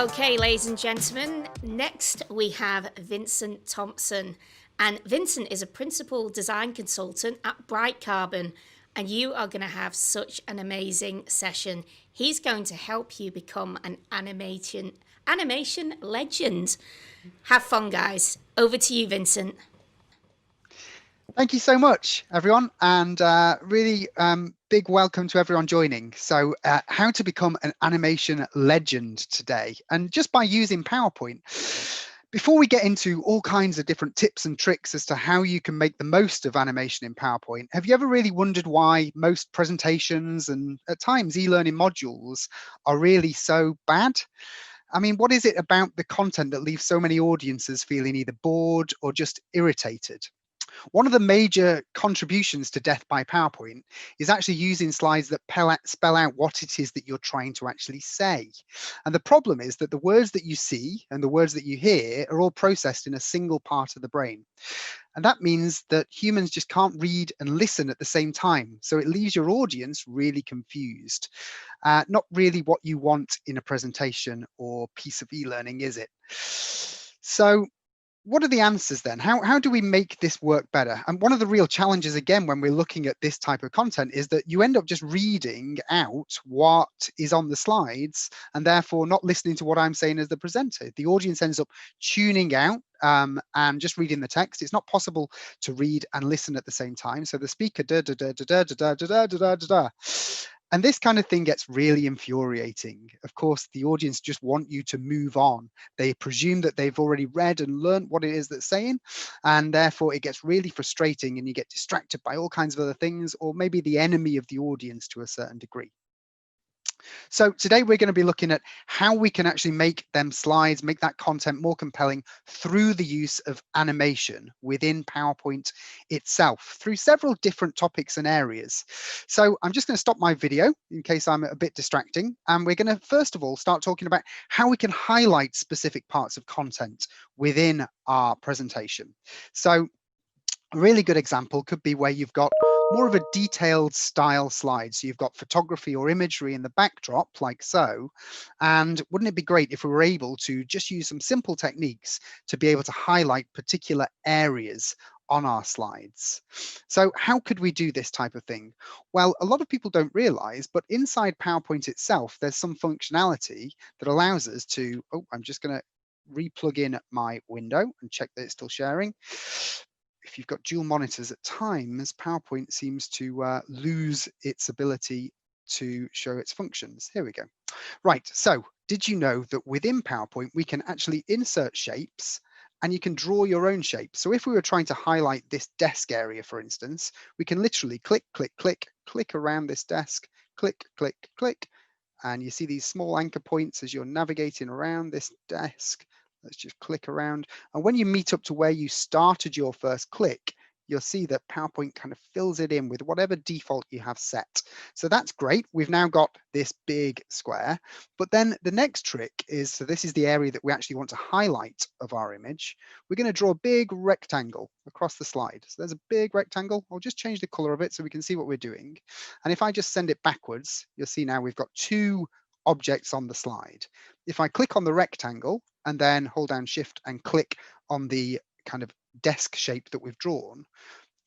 Okay, ladies and gentlemen, next we have Vincent Thompson. And Vincent is a principal design consultant at Bright Carbon. And you are going to have such an amazing session. He's going to help you become an animation legend. Have fun, guys. Over to you, Vincent. Thank you so much, everyone, and really big welcome to everyone joining. So how to become an animation legend today, and just by using PowerPoint. Before we get into all kinds of different tips and tricks as to how you can make the most of animation in PowerPoint, have you ever really wondered why most presentations and at times e-learning modules are really so bad? I mean, what is it about the content that leaves so many audiences feeling either bored or just irritated? One of the major contributions to death by PowerPoint is actually using slides that spell out what it is that you're trying to actually say. And the problem is that the words that you see and the words that you hear are all processed in a single part of the brain. And that means that humans just can't read and listen at the same time. So it leaves your audience really confused. Not really what you want in a presentation or piece of e-learning, is it? So what are the answers then? How do we make this work better? And one of the real challenges, again, when we're looking at this type of content is that you end up just reading out what is on the slides and therefore not listening to what I'm saying as the presenter. The audience ends up tuning out and just reading the text. It's not possible to read and listen at the same time. So the speaker da da da da da da da da da da da. And this kind of thing gets really infuriating. Of course, the audience just want you to move on. They presume that they've already read and learned what it is that's saying, and therefore it gets really frustrating and you get distracted by all kinds of other things, or maybe the enemy of the audience to a certain degree. So today we're going to be looking at how we can actually make them slides, make that content more compelling through the use of animation within PowerPoint itself through several different topics and areas. So I'm just going to stop my video in case I'm a bit distracting. And we're going to first of all start talking about how we can highlight specific parts of content within our presentation. So a really good example could be where you've got more of a detailed style slide. So you've got photography or imagery in the backdrop like so. And wouldn't it be great if we were able to just use some simple techniques to be able to highlight particular areas on our slides? So how could we do this type of thing? Well, a lot of people don't realize, but inside PowerPoint itself, there's some functionality that allows us to, I'm just going to re-plug in my window and check that it's still sharing. If you've got dual monitors at times, PowerPoint seems to lose its ability to show its functions. Here we go. Right, so did you know that within PowerPoint, we can actually insert shapes and you can draw your own shape. So if we were trying to highlight this desk area, for instance, we can literally click, click, click, click around this desk, click, click, click, and you see these small anchor points as you're navigating around this desk. Let's just click around. And when you meet up to where you started your first click, you'll see that PowerPoint kind of fills it in with whatever default you have set. So that's great. We've now got this big square. But then the next trick is, so this is the area that we actually want to highlight of our image. We're going to draw a big rectangle across the slide. So there's a big rectangle. I'll just change the color of it so we can see what we're doing. And if I just send it backwards, you'll see now we've got two objects on the slide. If I click on the rectangle and then hold down Shift and click on the kind of desk shape that we've drawn,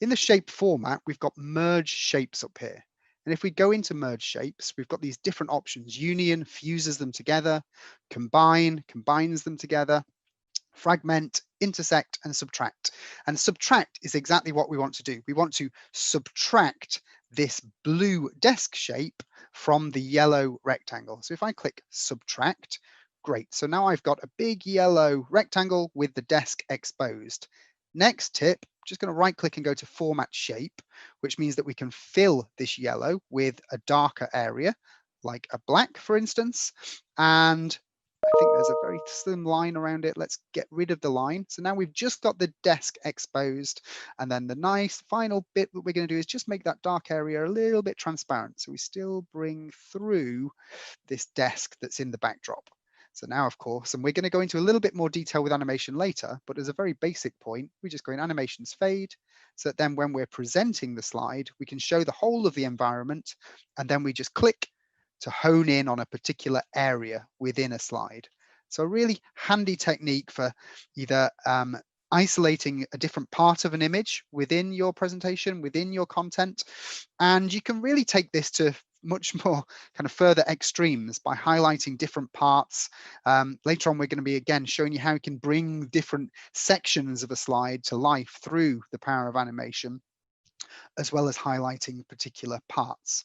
in the shape format, we've got merge shapes up here. And if we go into merge shapes, we've got these different options. Union fuses them together, combine combines them together, fragment, intersect, and subtract. And subtract is exactly what we want to do. We want to subtract this blue desk shape from the yellow rectangle. So if I click subtract, great. So now I've got a big yellow rectangle with the desk exposed. Next tip, just going to right click and go to format shape, which means that we can fill this yellow with a darker area, like a black, for instance. And I think there's a very slim line around it. Let's get rid of the line. So now we've just got the desk exposed. And then the nice final bit that we're going to do is just make that dark area a little bit transparent. So we still bring through this desk that's in the backdrop. So now, of course, and we're going to go into a little bit more detail with animation later, but as a very basic point, we just go in animations fade, so that then when we're presenting the slide, we can show the whole of the environment, and then we just click to hone in on a particular area within a slide. So a really handy technique for either isolating a different part of an image within your presentation, within your content. And you can really take this to much more kind of further extremes by highlighting different parts. Later on, we're going to be again showing you how you can bring different sections of a slide to life through the power of animation, as well as highlighting particular parts.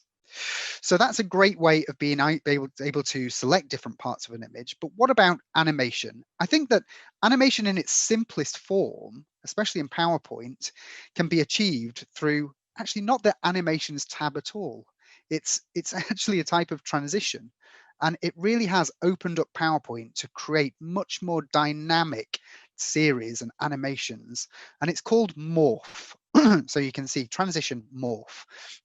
So that's a great way of being able to select different parts of an image. But what about animation? I think that animation in its simplest form, especially in PowerPoint, can be achieved through actually not the animations tab at all. It's actually a type of transition. And it really has opened up PowerPoint to create much more dynamic series and animations. And it's called Morph. So you can see transition morph.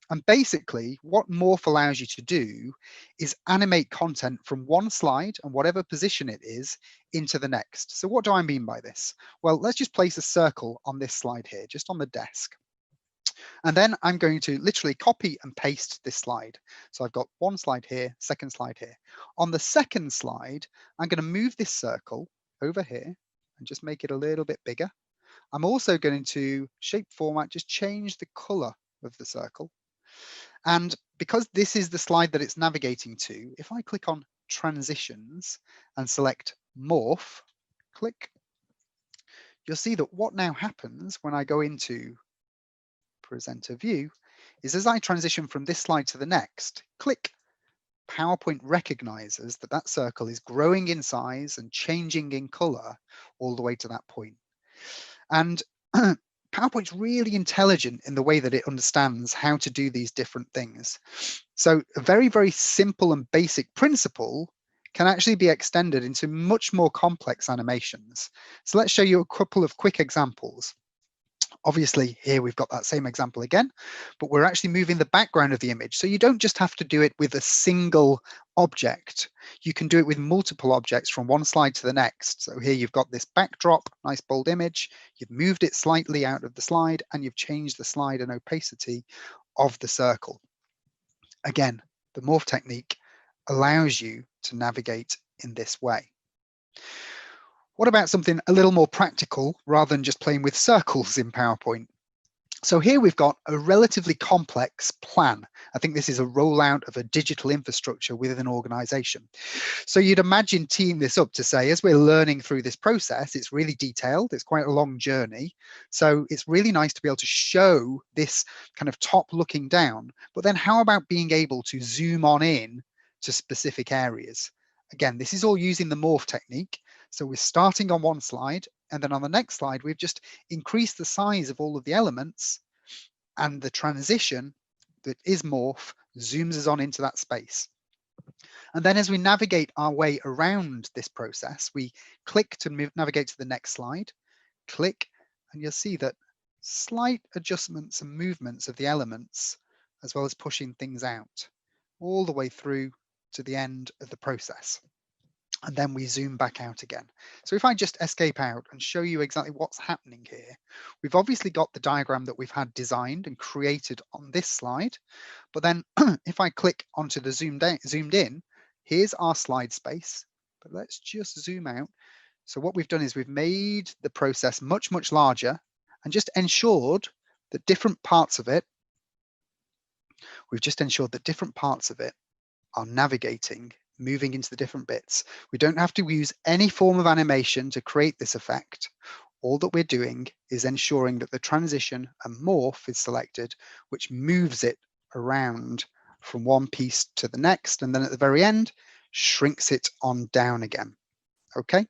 And basically what morph allows you to do is animate content from one slide and whatever position it is into the next. So what do I mean by this? Well, let's just place a circle on this slide here, just on the desk. And then I'm going to literally copy and paste this slide. So I've got one slide here, second slide here. On the second slide, I'm going to move this circle over here and just make it a little bit bigger. I'm also going to shape format, just change the color of the circle. And because this is the slide that it's navigating to, if I click on transitions and select morph, click, you'll see that what now happens when I go into presenter view is as I transition from this slide to the next, click, PowerPoint recognizes that that circle is growing in size and changing in color all the way to that point. And PowerPoint's really intelligent in the way that it understands how to do these different things. So a very, very simple and basic principle can actually be extended into much more complex animations. So let's show you a couple of quick examples. Obviously, here we've got that same example again, but we're actually moving the background of the image. So you don't just have to do it with a single object. You can do it with multiple objects from one slide to the next. So here you've got this backdrop, nice bold image. You've moved it slightly out of the slide and you've changed the slide and opacity of the circle. Again, the morph technique allows you to navigate in this way. What about something a little more practical rather than just playing with circles in PowerPoint? So here we've got a relatively complex plan. I think this is a rollout of a digital infrastructure within an organization. So you'd imagine teeing this up to say, as we're learning through this process, it's really detailed, it's quite a long journey. So it's really nice to be able to show this kind of top looking down, but then how about being able to zoom on in to specific areas? Again, this is all using the morph technique. So we're starting on one slide, and then on the next slide, we've just increased the size of all of the elements, and the transition that is morph zooms us on into that space. And then as we navigate our way around this process, we click to navigate to the next slide, click, and you'll see that slight adjustments and movements of the elements, as well as pushing things out all the way through to the end of the process. And then we zoom back out again. So if I just escape out and show you exactly what's happening here, we've obviously got the diagram that we've had designed and created on this slide. But then if I click onto the zoomed in, here's our slide space. But let's just zoom out. So what we've done is we've made the process much, much larger and just ensured that different parts of it, are navigating, moving into the different bits. We don't have to use any form of animation to create this effect. All that we're doing is ensuring that the transition and morph is selected, which moves it around from one piece to the next, and then at the very end, shrinks it on down again. Okay.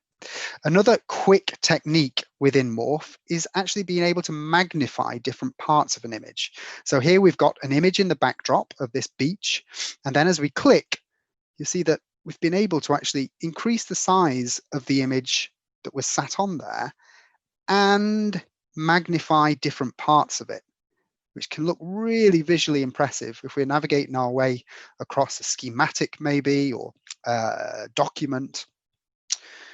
Another quick technique within morph is actually being able to magnify different parts of an image. So here we've got an image in the backdrop of this beach, and then as we click, you see that we've been able to actually increase the size of the image that was sat on there and magnify different parts of it, which can look really visually impressive if we're navigating our way across a schematic maybe, or a document.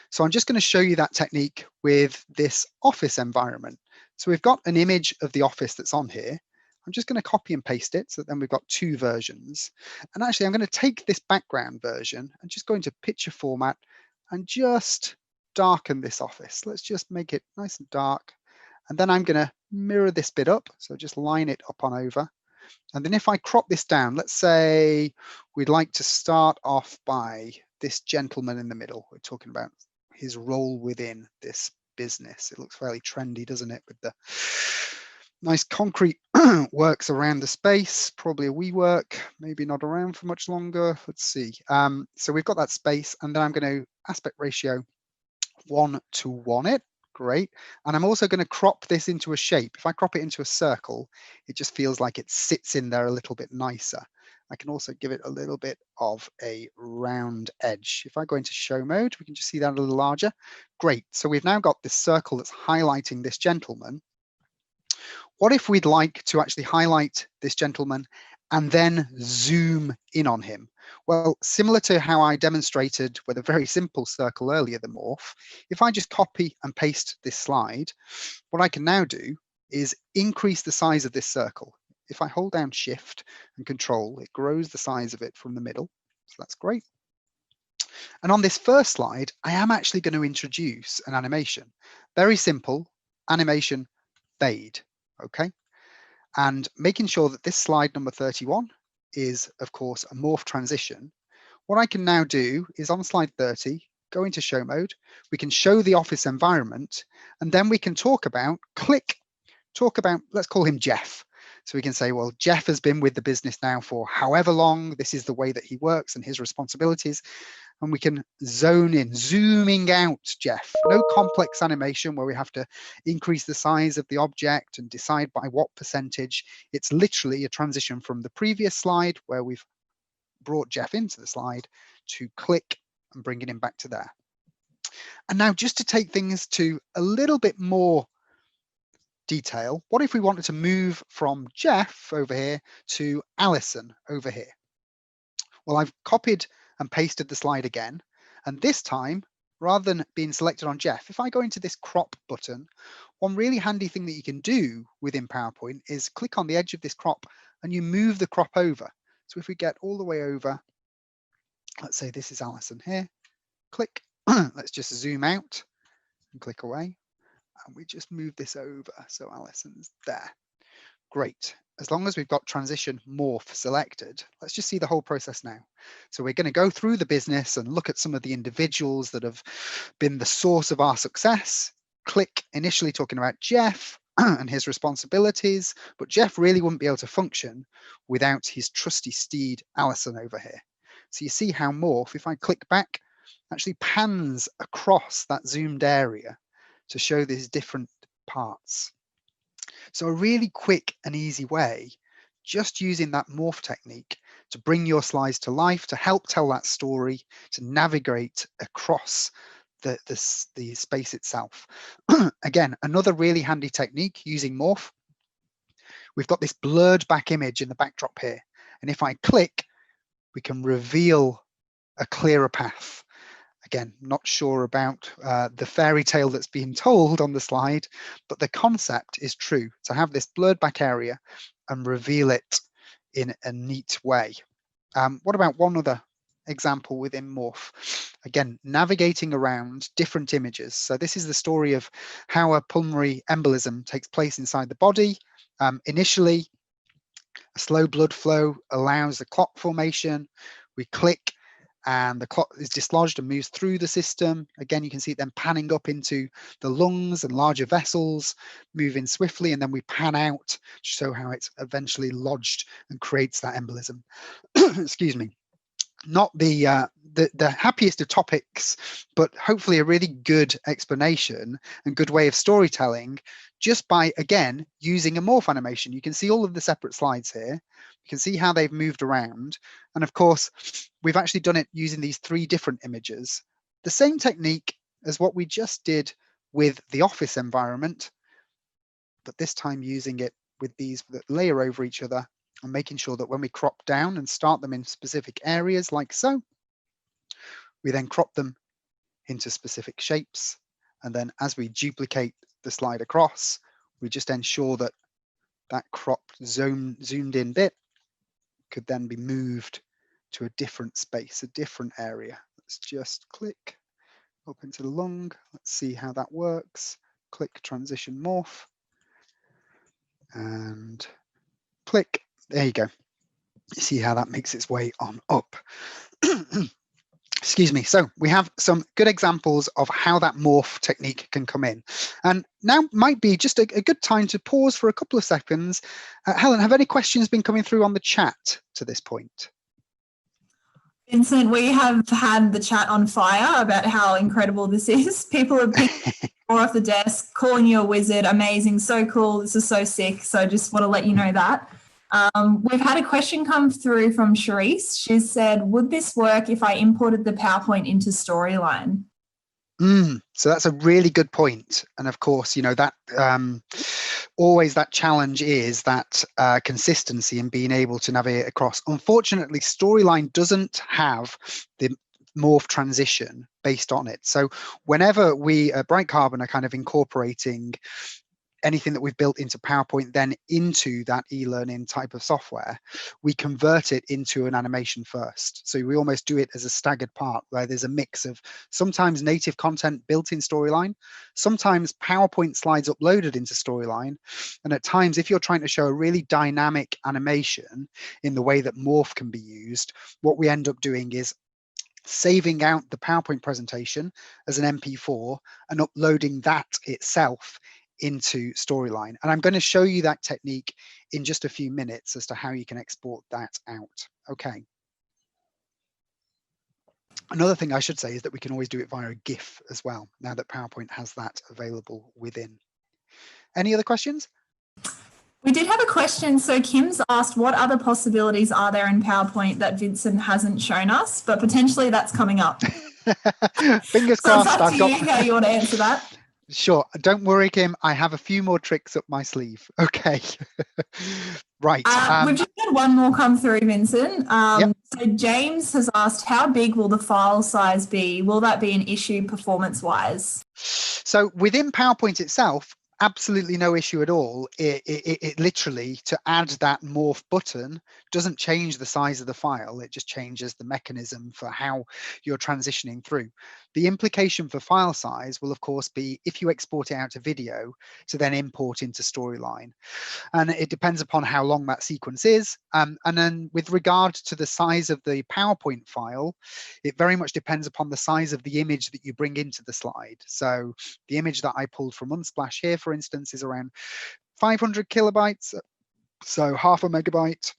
So I'm just going to show you that technique with this office environment. So we've got an image of the office that's on here. I'm just going to copy and paste it, so then we've got two versions. And actually, I'm going to take this background version and just go into picture format, and just darken this office. Let's just make it nice and dark. And then I'm going to mirror this bit up. So just line it up on over. And then if I crop this down, let's say we'd like to start off by this gentleman in the middle. We're talking about his role within this business. It looks fairly trendy, doesn't it? With the nice concrete works around the space, probably a WeWork, maybe not around for much longer. Let's see. So we've got that space, and then I'm going to aspect ratio 1:1 it. Great. And I'm also going to crop this into a shape. If I crop it into a circle, it just feels like it sits in there a little bit nicer. I can also give it a little bit of a round edge. If I go into show mode, we can just see that a little larger. Great. So we've now got this circle that's highlighting this gentleman. What if we'd like to actually highlight this gentleman and then zoom in on him? Well, similar to how I demonstrated with a very simple circle earlier, the morph, if I just copy and paste this slide, what I can now do is increase the size of this circle. If I hold down Shift and Control, it grows the size of it from the middle. So that's great. And on this first slide, I am actually going to introduce an animation. Very simple, animation fade, okay? And making sure that this slide number 31 is, of course, a morph transition. What I can now do is on slide 30, go into show mode. We can show the office environment, and then we can talk about, let's call him Jeff. So we can say, well, Jeff has been with the business now for however long. This is the way that he works and his responsibilities. And we can zone in, zooming out Jeff. No complex animation where we have to increase the size of the object and decide by what percentage. It's literally a transition from the previous slide where we've brought Jeff into the slide to click and bringing him back to there. And now just to take things to a little bit more detail, what if we wanted to move from Jeff over here to Alison over here? Well, I've copied and pasted the slide again. And this time, rather than being selected on Jeff, if I go into this crop button, one really handy thing that you can do within PowerPoint is click on the edge of this crop and you move the crop over. So if we get all the way over, let's say this is Alison here, click, let's just zoom out and click away. And we just move this over. So Alison's there. Great. As long as we've got transition morph selected, let's just see the whole process now. So we're going to go through the business and look at some of the individuals that have been the source of our success. Click initially talking about Jeff and his responsibilities, but Jeff really wouldn't be able to function without his trusty steed, Alison, over here. So you see how morph, if I click back, actually pans across that zoomed area to show these different parts. So a really quick and easy way, just using that morph technique to bring your slides to life, to help tell that story, to navigate across the space itself. Again, another really handy technique using morph. We've got this blurred back image in the backdrop here. And if I click, we can reveal a clearer path. Again, not sure about the fairy tale that's being told on the slide, but the concept is true, to have this blurred back area and reveal it in a neat way. What about one other example within morph? Again, navigating around different images. So this is the story of how a pulmonary embolism takes place inside the body. Initially, a slow blood flow allows the clot formation. We click and the clot is dislodged and moves through the system. Again, you can see it then panning up into the lungs and larger vessels, moving swiftly, and then we pan out to show how it's eventually lodged and creates that embolism. Excuse me. Not the happiest of topics, but hopefully a really good explanation and good way of storytelling just by, again, using a morph animation. You can see all of the separate slides here. You can see how they've moved around. And of course, we've actually done it using these three different images. The same technique as what we just did with the office environment, but this time using it with these that layer over each other and making sure that when we crop down and start them in specific areas like so, we then crop them into specific shapes. And then as we duplicate the slide across, we just ensure that that cropped zoomed in bit could then be moved to a different space, a different area. Let's just click up into the lung. Let's see how that works. Click transition morph and click. There you go. You see how that makes its way on up. Excuse me. So we have some good examples of how that morph technique can come in. And now might be just a good time to pause for a couple of seconds. Helen, have any questions been coming through on the chat to this point? Vincent, we have had the chat on fire about how incredible this is. People have picked more off the desk, calling you a wizard, amazing, so cool, this is so sick. So I just want to let you know that. We've had a question come through from Charisse. She said, would this work if I imported the PowerPoint into Storyline? So that's a really good point. And of course, you know, that always that challenge is that consistency and being able to navigate across. Unfortunately, Storyline doesn't have the morph transition based on it. So whenever we at Bright Carbon are kind of incorporating anything that we've built into PowerPoint then into that e-learning type of software, we convert it into an animation first. So we almost do it as a staggered part where there's a mix of sometimes native content built in Storyline, sometimes PowerPoint slides uploaded into Storyline. And at times, if you're trying to show a really dynamic animation in the way that morph can be used, what we end up doing is saving out the PowerPoint presentation as an MP4 and uploading that itself into Storyline. And I'm going to show you that technique in just a few minutes as to how you can export that out. Okay. Another thing I should say is that we can always do it via a GIF as well, now that PowerPoint has that available within. Any other questions? We did have a question. So Kim's asked, what other possibilities are there in PowerPoint that Vincent hasn't shown us, but potentially that's coming up? Fingers So crossed. it's up to you how you want to answer that. Sure. Don't worry, Kim. I have a few more tricks up my sleeve. Okay. Right. We've just had one more come through, Vincent. Yep. So James has asked, how big will the file size be? Will that be an issue performance-wise? So within PowerPoint itself, absolutely no issue at all. It literally, to add that morph button, doesn't change the size of the file. It just changes the mechanism for how you're transitioning through. The implication for file size will, of course, be if you export it out to video to then import into Storyline. And it depends upon how long that sequence is. And then with regard to the size of the PowerPoint file, it very much depends upon the size of the image that you bring into the slide. So the image that I pulled from Unsplash here, for instance, is around 500 kilobytes, so half a megabyte.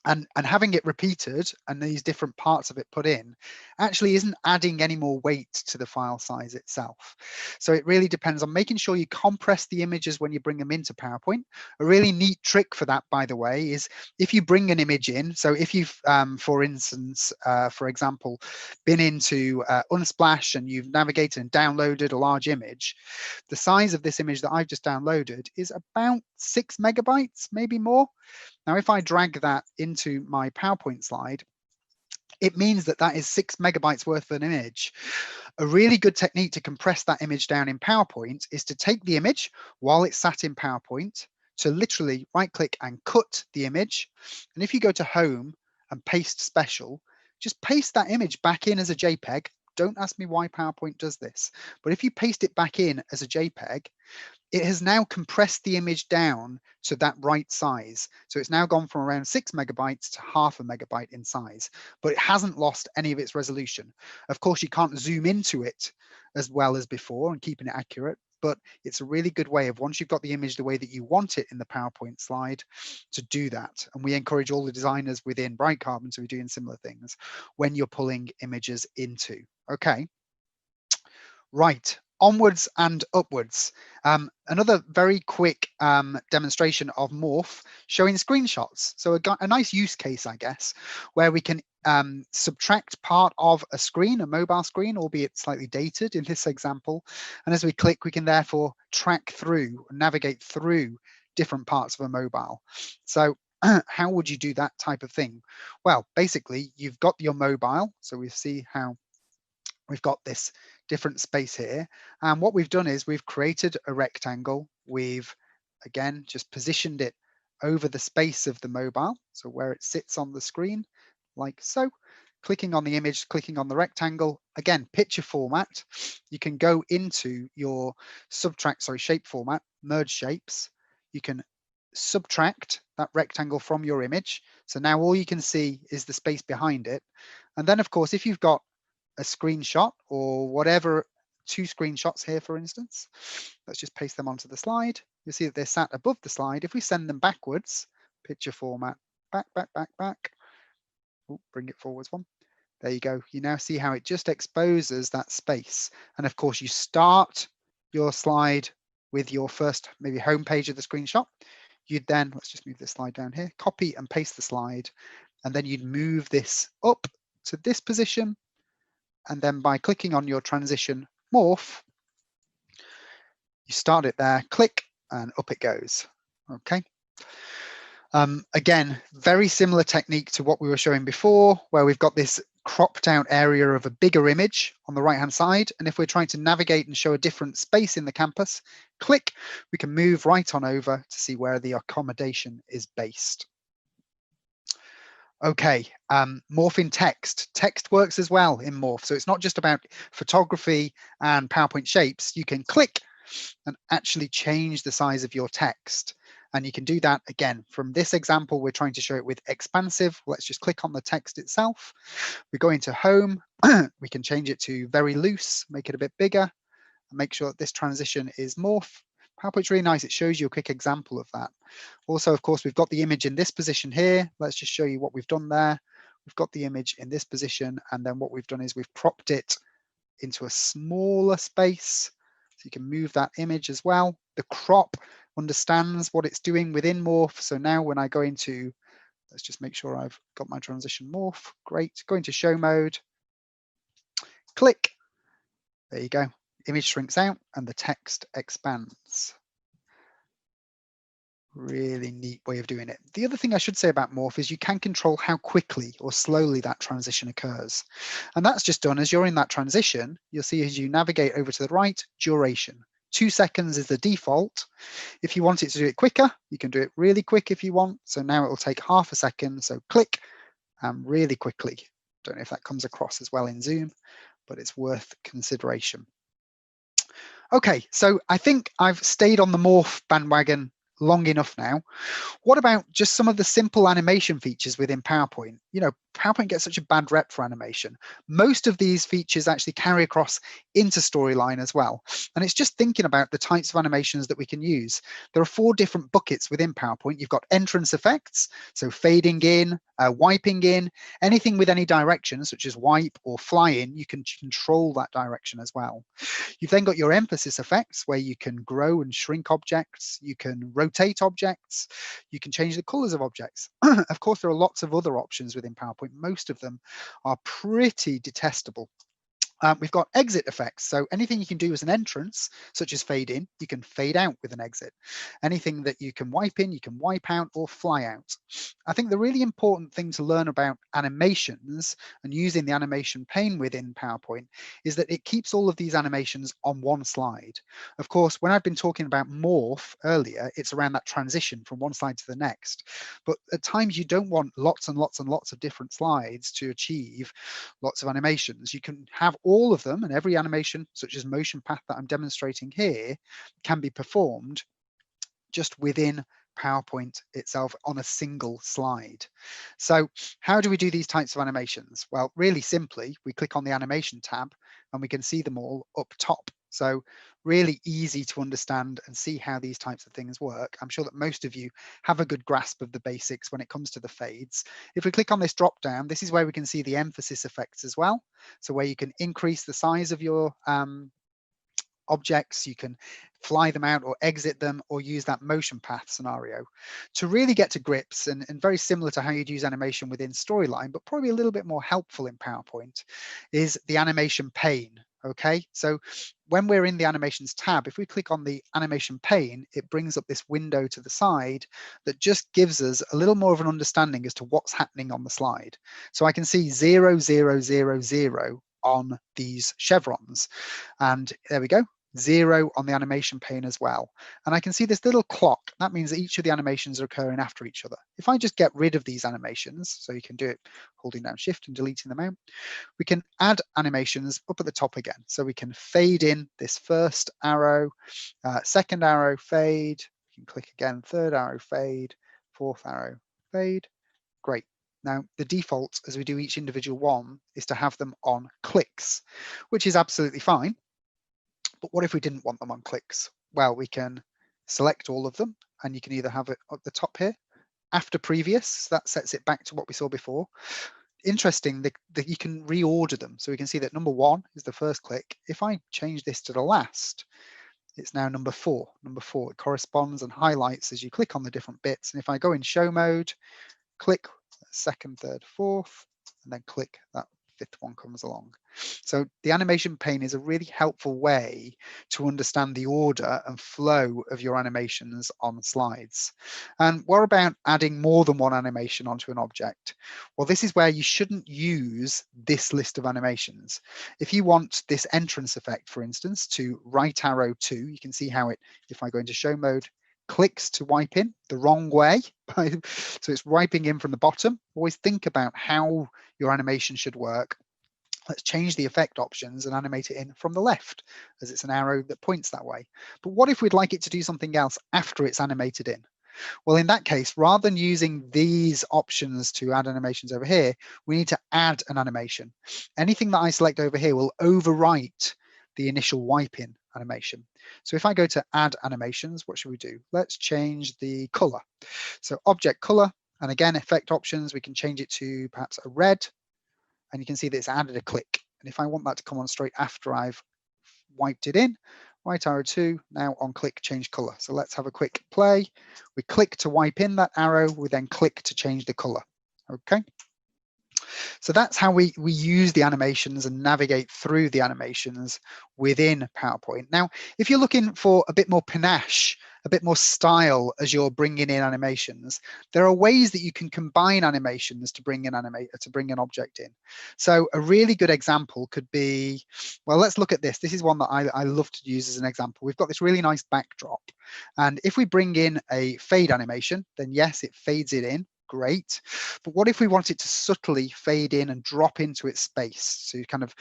And having it repeated and these different parts of it put in actually isn't adding any more weight to the file size itself. So it really depends on making sure you compress the images when you bring them into PowerPoint. A really neat trick for that, by the way, is if you bring an image in. So if you've, for instance, for example, been into Unsplash and you've navigated and downloaded a large image, the size of this image that I've just downloaded is about 6 megabytes, maybe more. Now, if I drag that into my PowerPoint slide, it means that that is 6 megabytes worth of an image. A really good technique to compress that image down in PowerPoint is to take the image while it's sat in PowerPoint, to literally right click and cut the image. And if you go to Home and Paste Special, just paste that image back in as a JPEG. Don't ask me why PowerPoint does this, but if you paste it back in as a JPEG, it has now compressed the image down to that right size. So it's now gone from around 6 megabytes to half a megabyte in size, but it hasn't lost any of its resolution. Of course, you can't zoom into it as well as before and keeping it accurate, but it's a really good way of, once you've got the image the way that you want it in the PowerPoint slide, to do that. And we encourage all the designers within Bright Carbon to be doing similar things when you're pulling images into. Okay. Right, onwards and upwards. Another very quick demonstration of morph showing screenshots. So a nice use case, I guess, where we can subtract part of a screen, a mobile screen, albeit slightly dated in this example. And as we click, we can therefore track through, navigate through different parts of a mobile. So how would you do that type of thing? Well, basically, you've got your mobile. So we see how we've got this different space here. And what we've done is we've created a rectangle. We've, again, just positioned it over the space of the mobile. So where it sits on the screen, like so. clicking on the image, clicking on the rectangle, again, picture format. You can go into your shape format, merge shapes. You can subtract that rectangle from your image. So now all you can see is the space behind it. And then, of course, if you've got a screenshot or whatever, 2 screenshots here, for instance, let's just paste them onto the slide. You'll see that they're sat above the slide. If we send them backwards, picture format, back. Oh, bring it forwards one. There you go. You now see how it just exposes that space. And of course, you start your slide with your first maybe home page of the screenshot. You'd then, let's just move this slide down here, copy and paste the slide. And then you'd move this up to this position. And then by clicking on your transition morph, you start it there, click, and up it goes. Okay. Again, very similar technique to what we were showing before, where we've got this cropped out area of a bigger image on the right hand side. And if we're trying to navigate and show a different space in the campus, click, we can move right on over to see where the accommodation is based. Okay, morph in text. Text works as well in morph. So it's not just about photography and PowerPoint shapes. You can click and actually change the size of your text. And you can do that again from this example. We're trying to show it with expansive. Let's just click on the text itself. We go into home. We can change it to very loose, make it a bit bigger, and make sure that this transition is morph. PowerPoint's really nice. It shows you a quick example of that. Also, of course, we've got the image in this position here. Let's just show you what we've done there. We've got the image in this position, and then what we've done is we've propped it into a smaller space. So you can move that image as well. The crop understands what it's doing within morph. So now when I go into, let's just make sure I've got my transition morph. Great. Go into show mode. Click. There you go. Image shrinks out and the text expands. Really neat way of doing it. The other thing I should say about morph is you can control how quickly or slowly that transition occurs. And that's just done as you're in that transition. You'll see as you navigate over to the right, duration. 2 seconds is the default. If you want it to do it quicker, you can do it really quick if you want. So now it will take ½ a second. So click and really quickly. Don't know if that comes across as well in Zoom, but it's worth consideration. Okay, so I think I've stayed on the morph bandwagon long enough now. What about just some of the simple animation features within PowerPoint? You know, PowerPoint gets such a bad rep for animation. Most of these features actually carry across into Storyline as well. And it's just thinking about the types of animations that we can use. There are 4 different buckets within PowerPoint. You've got entrance effects, so fading in, wiping in, anything with any direction, such as wipe or fly in, you can control that direction as well. You've then got your emphasis effects, where you can grow and shrink objects, you can rotate objects, you can change the colors of objects. Of course, there are lots of other options within PowerPoint. Most of them are pretty detestable. We've got exit effects. So anything you can do as an entrance, such as fade in, you can fade out with an exit. Anything that you can wipe in, you can wipe out or fly out. I think the really important thing to learn about animations and using the animation pane within PowerPoint is that it keeps all of these animations on one slide. Of course, when I've been talking about morph earlier, it's around that transition from one slide to the next. But at times you don't want lots and lots and lots of different slides to achieve lots of animations. You can have all of them, and every animation, such as motion path that I'm demonstrating here, can be performed just within PowerPoint itself on a single slide. So how do we do these types of animations? Well, really simply, we click on the animation tab and we can see them all up top. So really easy to understand and see how these types of things work. I'm sure that most of you have a good grasp of the basics when it comes to the fades. If we click on this drop down, this is where we can see the emphasis effects as well. So where you can increase the size of your objects, you can fly them out or exit them or use that motion path scenario. To really get to grips, and very similar to how you'd use animation within Storyline, but probably a little bit more helpful in PowerPoint, is the animation pane. Okay, so when we're in the animations tab, if we click on the animation pane, it brings up this window to the side that just gives us a little more of an understanding as to what's happening on the slide. So I can see 0, 0, 0, 0 on these chevrons. And there we go. 0 on the animation pane as well. And I can see this little clock. That means that each of the animations are occurring after each other. If I just get rid of these animations, so you can do it holding down shift and deleting them out, we can add animations up at the top again. So we can fade in this first arrow, second arrow, fade. You can click again, third arrow, fade, fourth arrow, fade. Great. Now, the default, as we do each individual one, is to have them on clicks, which is absolutely fine. But what if we didn't want them on clicks? Well, we can select all of them, and you can either have it at the top here, after previous, so that sets it back to what we saw before. Interesting that you can reorder them. So we can see that number 1 is the first click. If I change this to the last, it's now number 4. Number 4, it corresponds and highlights as you click on the different bits. And if I go in show mode, click second, third, fourth, and then click that 5th one comes along. So the animation pane is a really helpful way to understand the order and flow of your animations on slides. And what about adding more than one animation onto an object? Well, this is where you shouldn't use this list of animations. If you want this entrance effect, for instance, to right arrow 2, you can see how it, if I go into show mode, clicks to wipe in the wrong way. So it's wiping in from the bottom. Always think about how your animation should work. Let's change the effect options and animate it in from the left, as it's an arrow that points that way. But what if we'd like it to do something else after it's animated in? Well, in that case, rather than using these options to add animations over here, we need to add an animation. Anything that I select over here will overwrite the initial wipe in animation. So if I go to add animations, what should we do? Let's change the color. So object color, and again, effect options, we can change it to perhaps a red, and you can see that it's added a click. And if I want that to come on straight after I've wiped it in, right arrow 2, now on click, change color. So let's have a quick play. We click to wipe in that arrow, we then click to change the color. Okay. So that's how we use the animations and navigate through the animations within PowerPoint. Now, if you're looking for a bit more panache, a bit more style as you're bringing in animations, there are ways that you can combine animations to bring an object in. So a really good example could be, well, let's look at this. This is one that I love to use as an example. We've got this really nice backdrop, and if we bring in a fade animation, then yes, it fades it in. Great. But what if we want it to subtly fade in and drop into its space to kind of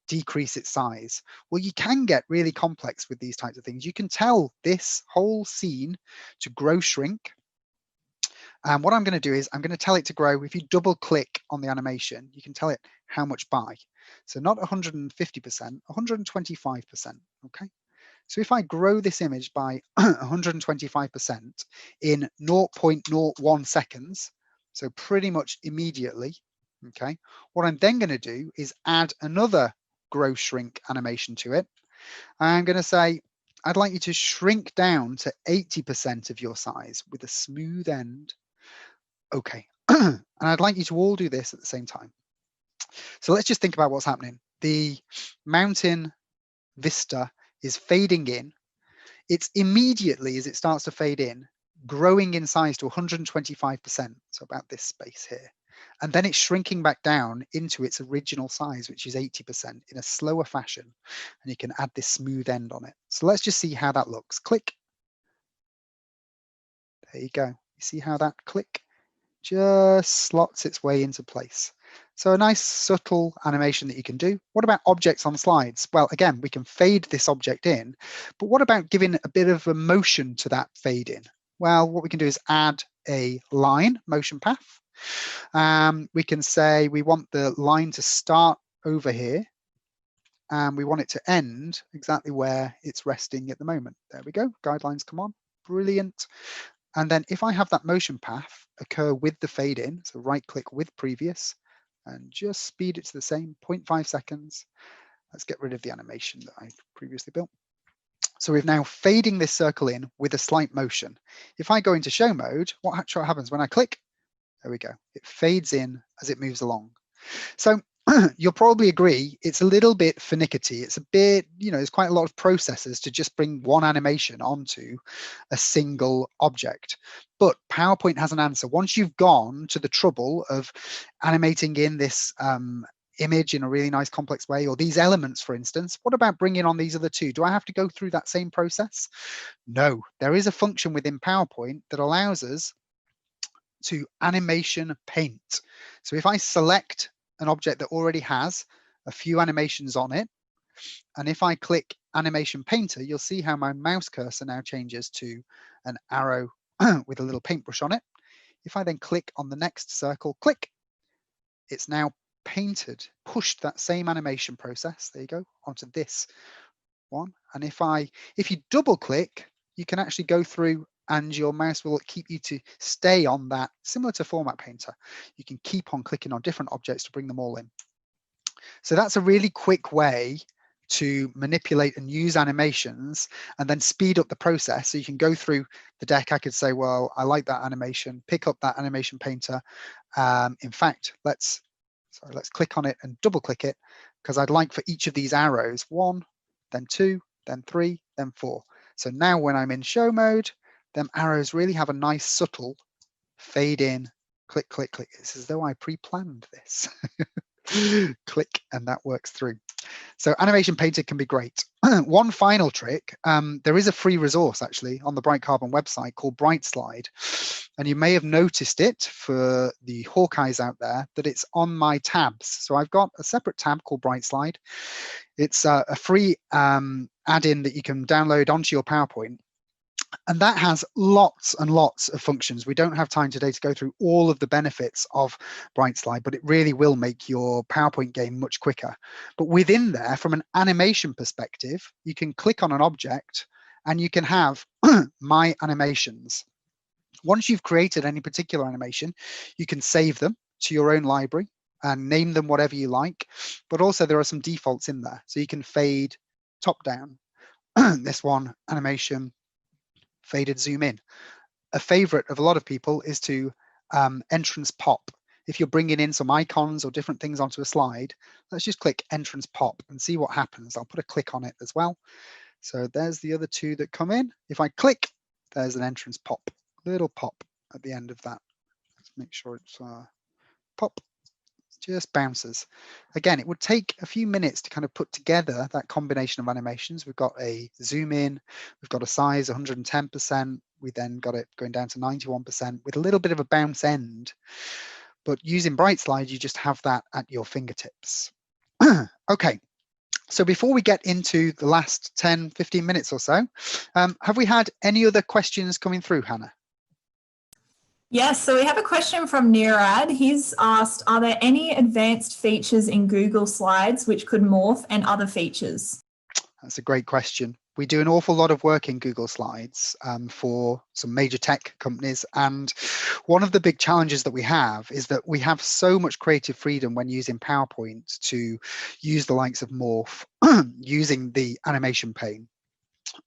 decrease its size? Well, you can get really complex with these types of things. You can tell this whole scene to grow shrink. And what I'm going to do is I'm going to tell it to grow. If you double click on the animation, you can tell it how much by. So not 150%, 125%. Okay. So if I grow this image by 125% in 0.01 seconds, so pretty much immediately, okay, what I'm then going to do is add another grow shrink animation to it. I'm going to say, I'd like you to shrink down to 80% of your size with a smooth end. Okay, and I'd like you to all do this at the same time. So let's just think about what's happening. The mountain vista is fading in. It's immediately, as it starts to fade in, growing in size to 125%, so about this space here. And then it's shrinking back down into its original size, which is 80%, in a slower fashion. And you can add this smooth end on it. So let's just see how that looks. Click. There you go. You see how that click just slots its way into place. So a nice subtle animation that you can do. What about objects on slides? Well, again, we can fade this object in, but what about giving a bit of a motion to that fade in? Well, what we can do is add a line motion path. We can say we want the line to start over here, and we want it to end exactly where it's resting at the moment. There we go. Guidelines come on. Brilliant. And then if I have that motion path occur with the fade in, so right click with previous and just speed it to the same 0.5 seconds. Let's get rid of the animation that I previously built. So we're now fading this circle in with a slight motion. If I go into show mode, what happens when I click? There we go. It fades in as it moves along. So you'll probably agree it's a little bit finicky. It's a bit, there's quite a lot of processes to just bring one animation onto a single object. But PowerPoint has an answer. Once you've gone to the trouble of animating in this image in a really nice complex way, or these elements, for instance. What about bringing on these other two? Do I have to go through that same process? No, there is a function within PowerPoint that allows us to animation paint. So if I select an object that already has a few animations on it, and if I click animation painter, you'll see how my mouse cursor now changes to an arrow with a little paintbrush on it. If I then click on the next circle, click, it's now painted, pushed that same animation process, there you go, onto this one. And if you double click, you can actually go through and your mouse will keep you to stay on that, similar to Format Painter. You can keep on clicking on different objects to bring them all in. So that's a really quick way to manipulate and use animations and then speed up the process. So you can go through the deck. I could say, well, I like that animation, pick up that animation painter. In fact, let's click on it and double click it, because I'd like for each of these arrows, 1, then 2, then 3, then 4. So now when I'm in show mode, them arrows really have a nice subtle fade in, click, click, click. It's as though I pre-planned this. Click, and that works through. So animation painter can be great. One final trick, there is a free resource actually on the Bright Carbon website called Bright Slide, and you may have noticed it for the Hawkeyes out there that it's on my tabs. So I've got a separate tab called Bright Slide. It's a free add-in that you can download onto your PowerPoint. And that has lots and lots of functions. We don't have time today to go through all of the benefits of Bright Slide, but it really will make your PowerPoint game much quicker. But within there, from an animation perspective, you can click on an object and you can have my animations. Once you've created any particular animation, you can save them to your own library and name them whatever you like. But also there are some defaults in there. So you can fade top down. This one, animation, faded zoom in. A favorite of a lot of people is to entrance pop. If you're bringing in some icons or different things onto a slide, let's just click entrance pop and see what happens. I'll put a click on it as well. So there's the other two that come in. If I click, there's an entrance pop, little pop at the end of that. Let's make sure it's pop. Just bounces. Again, it would take a few minutes to kind of put together that combination of animations. We've got a zoom in, we've got a size 110%, we then got it going down to 91% with a little bit of a bounce end. But using Bright Slide, you just have that at your fingertips. Okay, so before we get into the last 10, 15 minutes or so, have we had any other questions coming through, Hannah? Yes, so we have a question from Nirad. He's asked, are there any advanced features in Google Slides which could morph and other features? That's a great question. We do an awful lot of work in Google Slides for some major tech companies. And one of the big challenges that we have is that we have so much creative freedom when using PowerPoint to use the likes of morph, using the animation pane.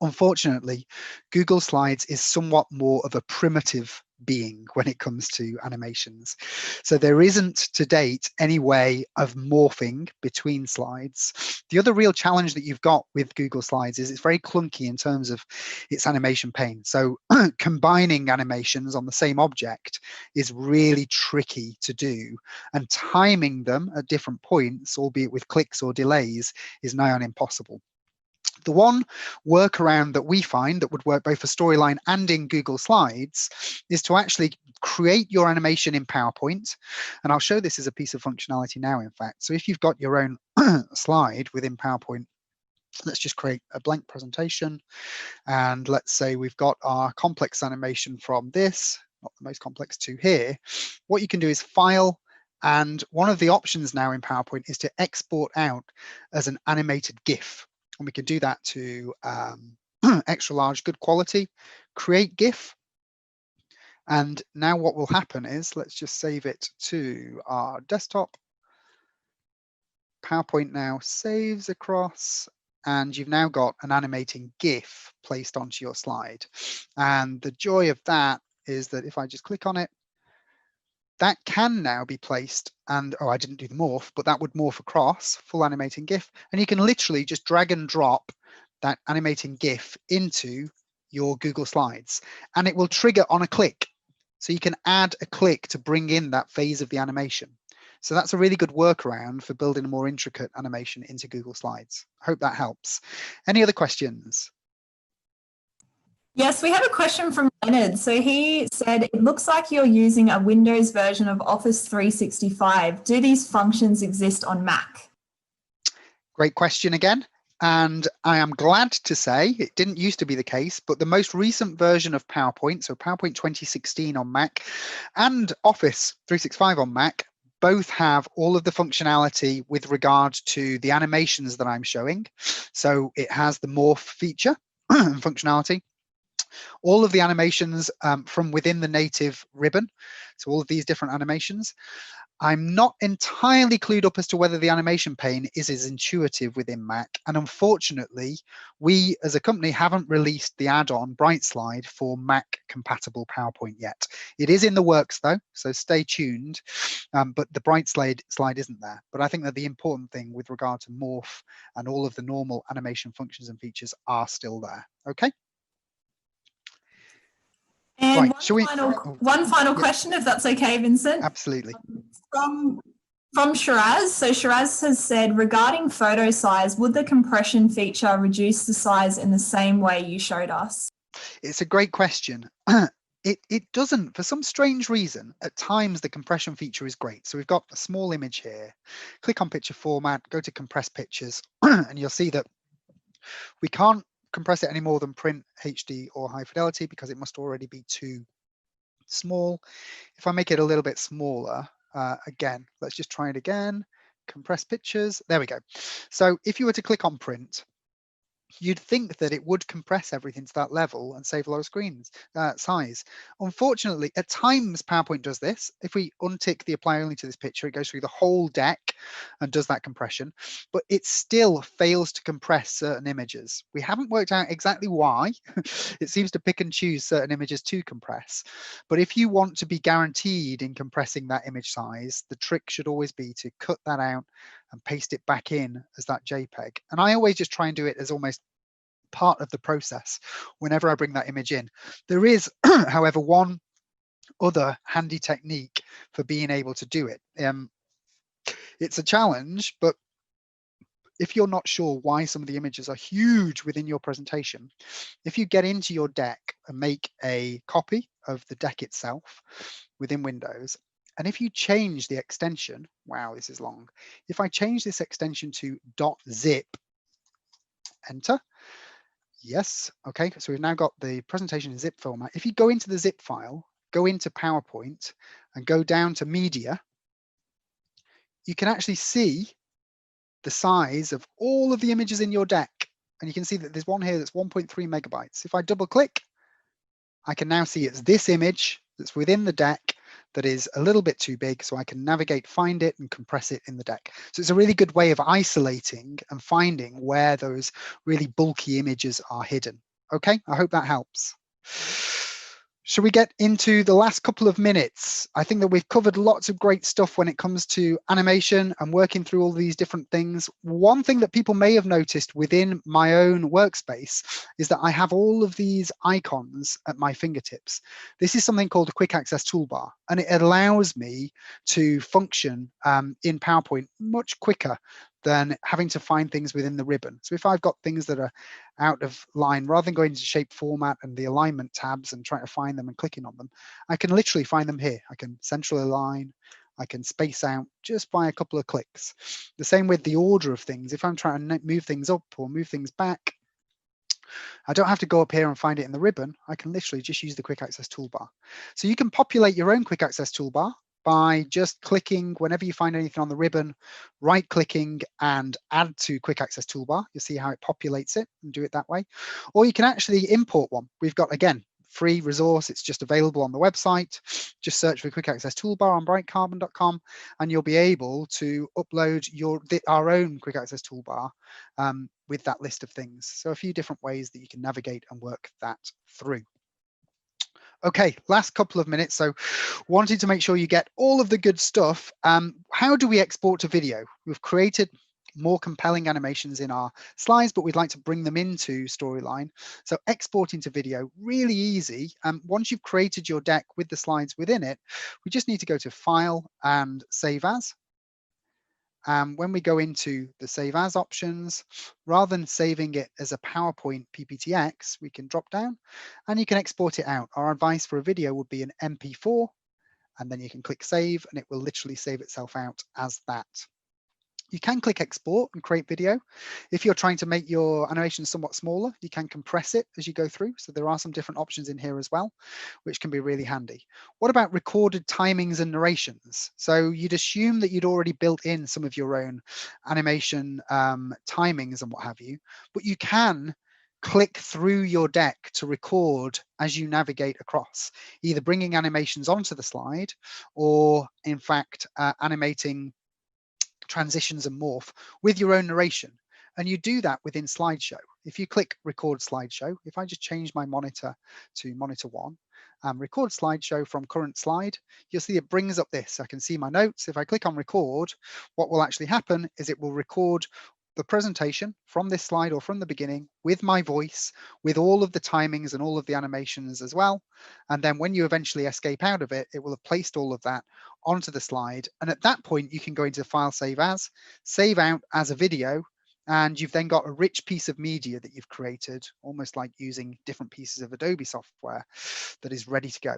Unfortunately, Google Slides is somewhat more of a primitive being when it comes to animations. So there isn't to date any way of morphing between slides. The other real challenge that you've got with Google Slides is it's very clunky in terms of its animation pane. So combining animations on the same object is really tricky to do, and timing them at different points, albeit with clicks or delays, is nigh on impossible. The one workaround that we find that would work both for Storyline and in Google Slides is to actually create your animation in PowerPoint. And I'll show this as a piece of functionality now, in fact. So if you've got your own slide within PowerPoint, let's just create a blank presentation. And let's say we've got our complex animation from this, not the most complex, to here. What you can do is File, and one of the options now in PowerPoint is to export out as an animated GIF. And we can do that to extra large, good quality, create GIF. And now what will happen is, let's just save it to our desktop. PowerPoint now saves across, and you've now got an animating GIF placed onto your slide. And the joy of that is that if I just click on it, that can now be placed, and oh, I didn't do the morph, but that would morph across, full animating GIF, and you can literally just drag and drop that animating GIF into your Google Slides, and it will trigger on a click. So you can add a click to bring in that phase of the animation. So that's a really good workaround for building a more intricate animation into Google Slides. I hope that helps. Any other questions? Yes, we have a question from Leonard. So he said, it looks like you're using a Windows version of Office 365. Do these functions exist on Mac? Great question again. And I am glad to say it didn't used to be the case, but the most recent version of PowerPoint, so PowerPoint 2016 on Mac and Office 365 on Mac, both have all of the functionality with regard to the animations that I'm showing. So it has the morph feature and functionality. All of the animations from within the native ribbon. So all of these different animations. I'm not entirely clued up as to whether the animation pane is as intuitive within Mac. And unfortunately, we as a company haven't released the add-on Bright Slide for Mac compatible PowerPoint yet. It is in the works though, so stay tuned. But the Bright Slide isn't there. But I think that the important thing with regard to morph and all of the normal animation functions and features are still there. Okay. And right, one final question, if that's okay, Vincent. Absolutely. From Shiraz. So Shiraz has said, regarding photo size, would the compression feature reduce the size in the same way you showed us? It's a great question. It doesn't, for some strange reason. At times the compression feature is great. So we've got a small image here. Click on picture format, go to compress pictures, and you'll see that we can't compress it any more than print, HD, or high fidelity because it must already be too small. If I make it a little bit smaller, again, let's just try it again. Compress pictures. There we go. So if you were to click on print, you'd think that it would compress everything to that level and save a lot of screens size. Unfortunately, at times PowerPoint does this. If we untick the apply only to this picture, it goes through the whole deck and does that compression, but it still fails to compress certain images. We haven't worked out exactly why. It seems to pick and choose certain images to compress. But if you want to be guaranteed in compressing that image size, the trick should always be to cut that out and paste it back in as that JPEG. And I always just try and do it as almost part of the process whenever I bring that image in. There is, however, one other handy technique for being able to do it. It's a challenge, but if you're not sure why some of the images are huge within your presentation, if you get into your deck and make a copy of the deck itself within Windows, and if you change the extension, wow, this is long. If I change this extension to .zip, enter. Yes, okay, so we've now got the presentation in zip format. If you go into the zip file, go into PowerPoint and go down to media, you can actually see the size of all of the images in your deck. And you can see that there's one here that's 1.3 megabytes. If I double click, I can now see it's this image that's within the deck that is a little bit too big, so I can navigate, find it, and compress it in the deck. So it's a really good way of isolating and finding where those really bulky images are hidden. Okay, I hope that helps. Should we get into the last couple of minutes? I think that we've covered lots of great stuff when it comes to animation and working through all these different things. One thing that people may have noticed within my own workspace is that I have all of these icons at my fingertips. This is something called a quick access toolbar, and it allows me to function in PowerPoint much quicker than having to find things within the ribbon. So if I've got things that are out of line, rather than going to shape format and the alignment tabs and trying to find them and clicking on them, I can literally find them here. I can central align, I can space out just by a couple of clicks. The same with the order of things. If I'm trying to move things up or move things back, I don't have to go up here and find it in the ribbon. I can literally just use the quick access toolbar. So you can populate your own quick access toolbar by just clicking whenever you find anything on the ribbon, right clicking and add to quick access toolbar. You'll see how it populates it and do it that way. Or you can actually import one. We've got, again, free resource. It's just available on the website. Just search for quick access toolbar on brightcarbon.com and you'll be able to upload our own quick access toolbar with that list of things. So a few different ways that you can navigate and work that through. Okay, last couple of minutes. So wanted to make sure you get all of the good stuff. How do we export to video? We've created more compelling animations in our slides, but we'd like to bring them into Storyline. So exporting to video, really easy. Once you've created your deck with the slides within it, we just need to go to File and Save As. When we go into the Save As options, rather than saving it as a PowerPoint PPTX, we can drop down and you can export it out. Our advice for a video would be an MP4, and then you can click Save and it will literally save itself out as that. You can click export and create video. If you're trying to make your animation somewhat smaller, you can compress it as you go through. So there are some different options in here as well, which can be really handy. What about recorded timings and narrations? So you'd assume that you'd already built in some of your own animation timings and what have you, but you can click through your deck to record as you navigate across, either bringing animations onto the slide or in fact animating transitions and morph with your own narration. And you do that within slideshow. If you click record slideshow, if I just change my monitor to monitor 1 and record slideshow from current slide, you'll see it brings up this. I can see my notes. If I click on record, what will actually happen is it will record the presentation from this slide or from the beginning with my voice, with all of the timings and all of the animations as well. And then when you eventually escape out of it, it will have placed all of that onto the slide. And at that point, you can go into File, Save As, save out as a video, and you've then got a rich piece of media that you've created, almost like using different pieces of Adobe software that is ready to go.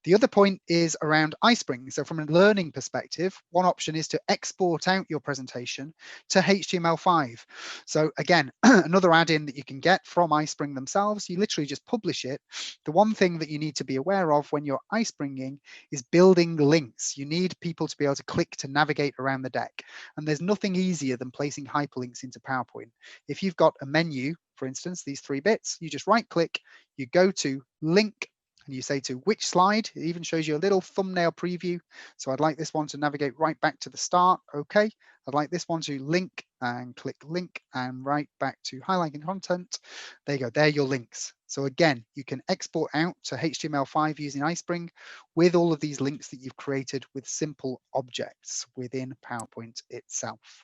The other point is around iSpring. So from a learning perspective, one option is to export out your presentation to HTML5. So again, another add-in that you can get from iSpring themselves, you literally just publish it. The one thing that you need to be aware of when you're iSpringing is building links. You need people to be able to click to navigate around the deck. And there's nothing easier than placing hyperlinks into PowerPoint. If you've got a menu, for instance, these 3 bits, you just right click, you go to link, and you say to which slide. It even shows you a little thumbnail preview. So I'd like this one to navigate right back to the start. Okay. I'd like this one to link and click link and right back to highlighting content. There you go. They're your links. So again, you can export out to HTML5 using iSpring with all of these links that you've created with simple objects within PowerPoint itself.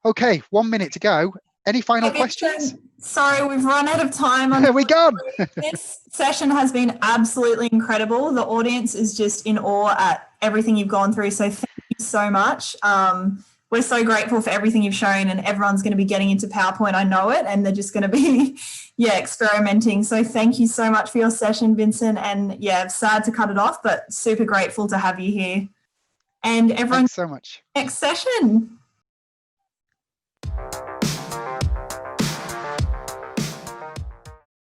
Okay, 1 minute to go. Any final questions? Sorry, we've run out of time. We're gone. This session has been absolutely incredible. The audience is just in awe at everything you've gone through. So thank you so much. We're so grateful for everything you've shown, and everyone's going to be getting into PowerPoint. I know it, and they're just going to be, experimenting. So thank you so much for your session, Vincent. And sad to cut it off, but super grateful to have you here. And everyone, thanks so much. Next session.